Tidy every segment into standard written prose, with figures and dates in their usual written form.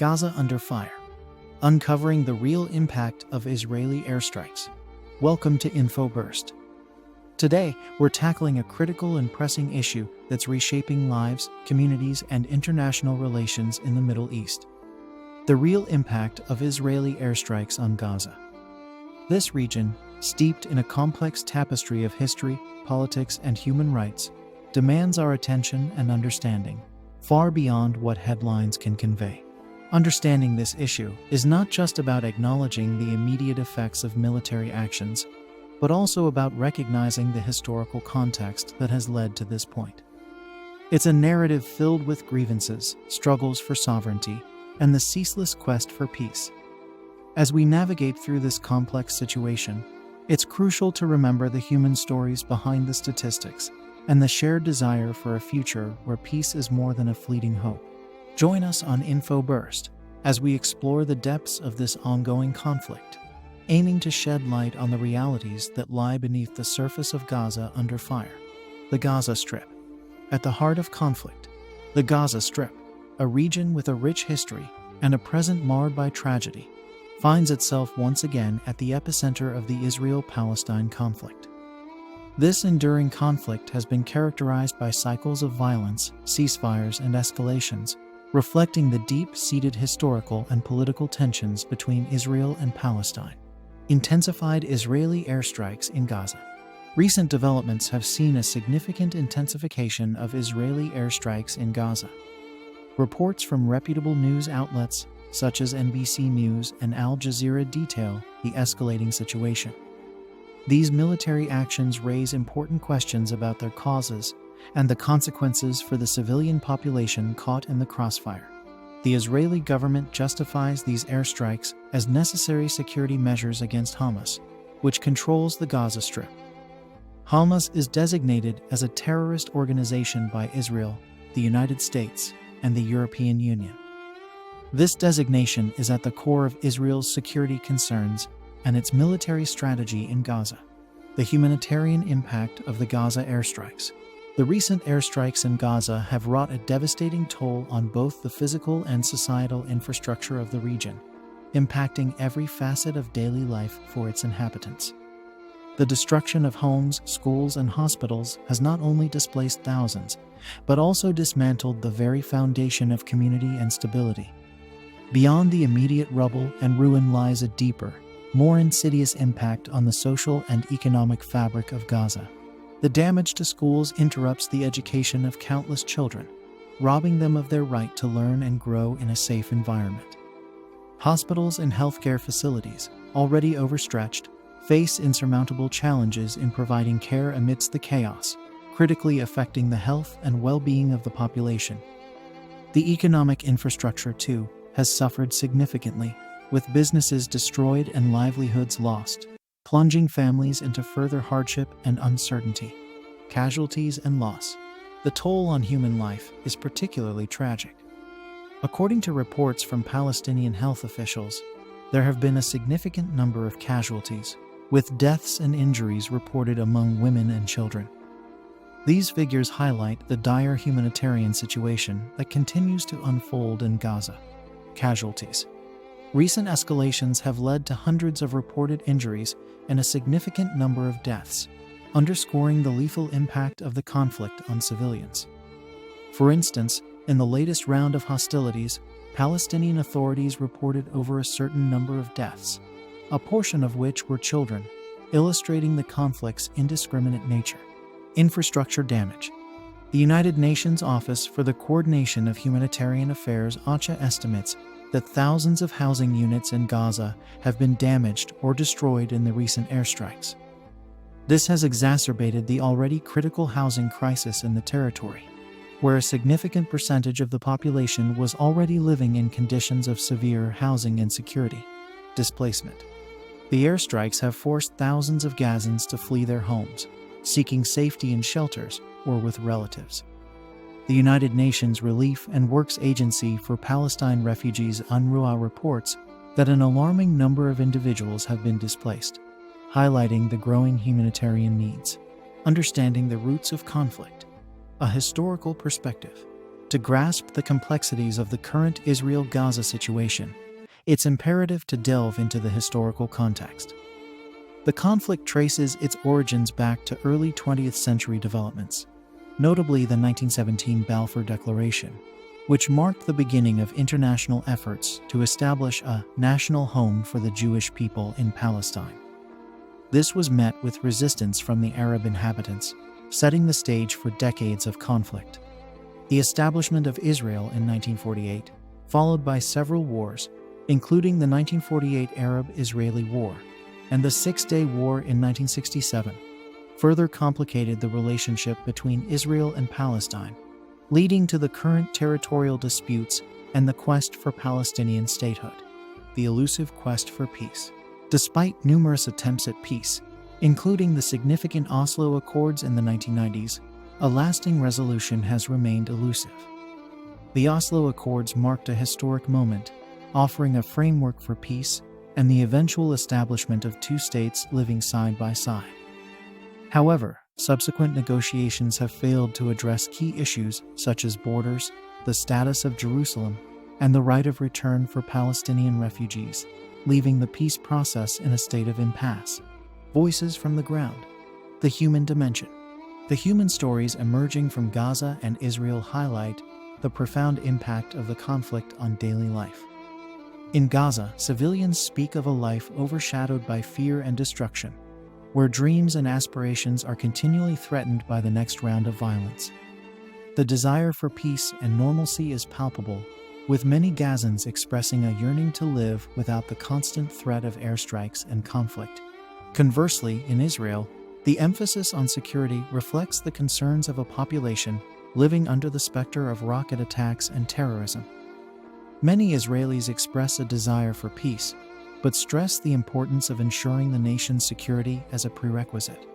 Gaza Under Fire. Uncovering the real impact of Israeli airstrikes. Welcome to InfoBurst. Today, we're tackling a critical and pressing issue that's reshaping lives, communities, and international relations in the Middle East. The real impact of Israeli airstrikes on Gaza. This region, steeped in a complex tapestry of history, politics, and human rights, demands our attention and understanding, far beyond what headlines can convey. Understanding this issue is not just about acknowledging the immediate effects of military actions, but also about recognizing the historical context that has led to this point. It's a narrative filled with grievances, struggles for sovereignty, and the ceaseless quest for peace. As we navigate through this complex situation, it's crucial to remember the human stories behind the statistics and the shared desire for a future where peace is more than a fleeting hope. Join us on InfoBurst as we explore the depths of this ongoing conflict, aiming to shed light on the realities that lie beneath the surface of Gaza under fire. The Gaza Strip. At the heart of conflict, the Gaza Strip, a region with a rich history and a present marred by tragedy, finds itself once again at the epicenter of the Israel-Palestine conflict. This enduring conflict has been characterized by cycles of violence, ceasefires, and escalations, reflecting the deep-seated historical and political tensions between Israel and Palestine. Intensified Israeli airstrikes in Gaza. Recent developments have seen a significant intensification of Israeli airstrikes in Gaza. Reports from reputable news outlets such as NBC News and Al Jazeera detail the escalating situation. These military actions raise important questions about their causes and the consequences for the civilian population caught in the crossfire. The Israeli government justifies these airstrikes as necessary security measures against Hamas, which controls the Gaza Strip. Hamas is designated as a terrorist organization by Israel, the United States, and the European Union. This designation is at the core of Israel's security concerns and its military strategy in Gaza. The humanitarian impact of the Gaza airstrikes. The recent airstrikes in Gaza have wrought a devastating toll on both the physical and societal infrastructure of the region, impacting every facet of daily life for its inhabitants. The destruction of homes, schools, and hospitals has not only displaced thousands, but also dismantled the very foundation of community and stability. Beyond the immediate rubble and ruin lies a deeper, more insidious impact on the social and economic fabric of Gaza. The damage to schools interrupts the education of countless children, robbing them of their right to learn and grow in a safe environment. Hospitals and healthcare facilities, already overstretched, face insurmountable challenges in providing care amidst the chaos, critically affecting the health and well-being of the population. The economic infrastructure, too, has suffered significantly, with businesses destroyed and livelihoods lost, plunging families into further hardship and uncertainty. Casualties and loss. The toll on human life is particularly tragic. According to reports from Palestinian health officials, there have been a significant number of casualties, with deaths and injuries reported among women and children. These figures highlight the dire humanitarian situation that continues to unfold in Gaza. Casualties. Recent escalations have led to hundreds of reported injuries and a significant number of deaths, underscoring the lethal impact of the conflict on civilians. For instance, in the latest round of hostilities, Palestinian authorities reported over a certain number of deaths, a portion of which were children, illustrating the conflict's indiscriminate nature. Infrastructure damage. The United Nations Office for the Coordination of Humanitarian Affairs (OCHA) estimates that thousands of housing units in Gaza have been damaged or destroyed in the recent airstrikes. This has exacerbated the already critical housing crisis in the territory, where a significant percentage of the population was already living in conditions of severe housing insecurity. Displacement. The airstrikes have forced thousands of Gazans to flee their homes, seeking safety in shelters or with relatives. The United Nations Relief and Works Agency for Palestine Refugees (UNRWA) reports that an alarming number of individuals have been displaced, highlighting the growing humanitarian needs. Understanding the roots of conflict. A historical perspective. To grasp the complexities of the current Israel-Gaza situation, it's imperative to delve into the historical context. The conflict traces its origins back to early 20th century developments, notably the 1917 Balfour Declaration, which marked the beginning of international efforts to establish a national home for the Jewish people in Palestine. This was met with resistance from the Arab inhabitants, setting the stage for decades of conflict. The establishment of Israel in 1948, followed by several wars, including the 1948 Arab-Israeli War and the Six-Day War in 1967, further complicated the relationship between Israel and Palestine, leading to the current territorial disputes and the quest for Palestinian statehood, the elusive quest for peace. Despite numerous attempts at peace, including the significant Oslo Accords in the 1990s, a lasting resolution has remained elusive. The Oslo Accords marked a historic moment, offering a framework for peace and the eventual establishment of two states living side by side. However, subsequent negotiations have failed to address key issues such as borders, the status of Jerusalem, and the right of return for Palestinian refugees, leaving the peace process in a state of impasse. Voices from the ground. The human dimension. The human stories emerging from Gaza and Israel highlight the profound impact of the conflict on daily life. In Gaza, civilians speak of a life overshadowed by fear and destruction, where dreams and aspirations are continually threatened by the next round of violence. The desire for peace and normalcy is palpable, with many Gazans expressing a yearning to live without the constant threat of airstrikes and conflict. Conversely, in Israel, the emphasis on security reflects the concerns of a population living under the specter of rocket attacks and terrorism. Many Israelis express a desire for peace, but stress the importance of ensuring the nation's security as a prerequisite.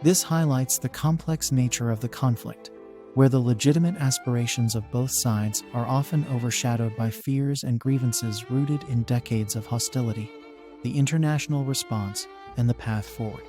This highlights the complex nature of the conflict, where the legitimate aspirations of both sides are often overshadowed by fears and grievances rooted in decades of hostility. The international response and the path forward.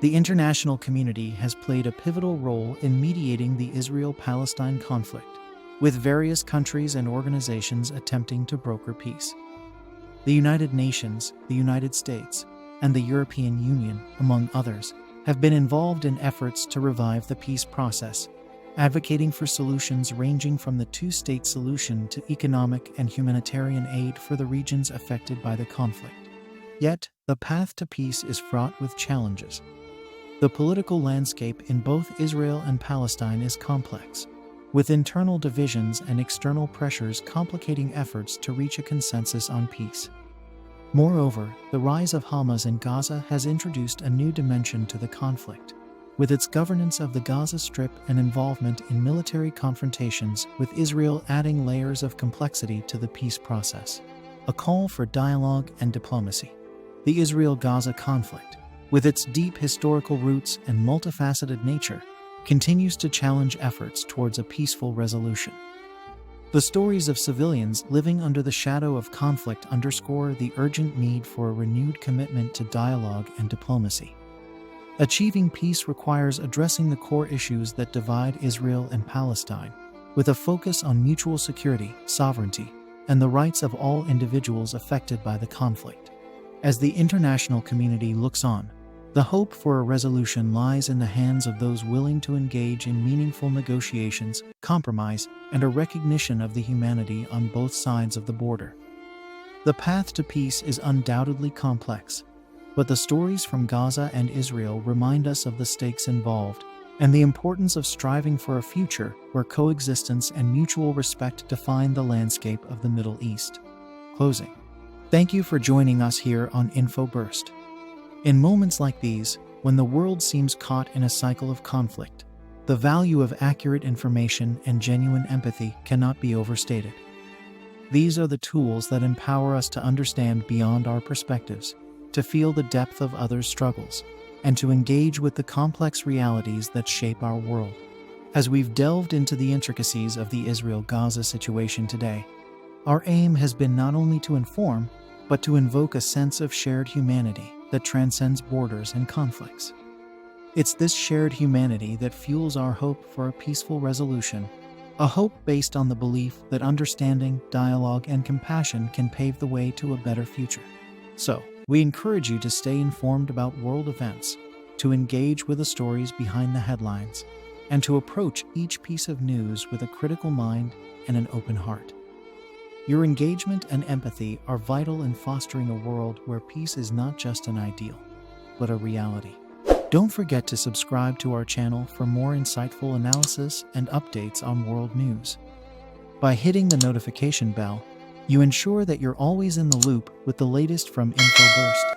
The international community has played a pivotal role in mediating the Israel-Palestine conflict, with various countries and organizations attempting to broker peace. The United Nations, the United States, and the European Union, among others, have been involved in efforts to revive the peace process, advocating for solutions ranging from the two-state solution to economic and humanitarian aid for the regions affected by the conflict. Yet, the path to peace is fraught with challenges. The political landscape in both Israel and Palestine is complex, with internal divisions and external pressures complicating efforts to reach a consensus on peace. Moreover, the rise of Hamas in Gaza has introduced a new dimension to the conflict, with its governance of the Gaza Strip and involvement in military confrontations, with Israel adding layers of complexity to the peace process. A call for dialogue and diplomacy. The Israel-Gaza conflict, with its deep historical roots and multifaceted nature, continues to challenge efforts towards a peaceful resolution. The stories of civilians living under the shadow of conflict underscore the urgent need for a renewed commitment to dialogue and diplomacy. Achieving peace requires addressing the core issues that divide Israel and Palestine, with a focus on mutual security, sovereignty, and the rights of all individuals affected by the conflict. As the international community looks on, the hope for a resolution lies in the hands of those willing to engage in meaningful negotiations, compromise, and a recognition of the humanity on both sides of the border. The path to peace is undoubtedly complex, but the stories from Gaza and Israel remind us of the stakes involved and the importance of striving for a future where coexistence and mutual respect define the landscape of the Middle East. Closing. Thank you for joining us here on InfoBurst. In moments like these, when the world seems caught in a cycle of conflict, the value of accurate information and genuine empathy cannot be overstated. These are the tools that empower us to understand beyond our perspectives, to feel the depth of others' struggles, and to engage with the complex realities that shape our world. As we've delved into the intricacies of the Israel-Gaza situation today, our aim has been not only to inform, but to invoke a sense of shared humanity that transcends borders and conflicts. It's this shared humanity that fuels our hope for a peaceful resolution A hope based on the belief that understanding, dialogue, and compassion can pave the way to a better future. So, we encourage you to stay informed about world events, to engage with the stories behind the headlines, and to approach each piece of news with a critical mind and an open heart. Your engagement and empathy are vital in fostering a world where peace is not just an ideal, but a reality. Don't forget to subscribe to our channel for more insightful analysis and updates on world news. By hitting the notification bell, you ensure that you're always in the loop with the latest from InfoBurst.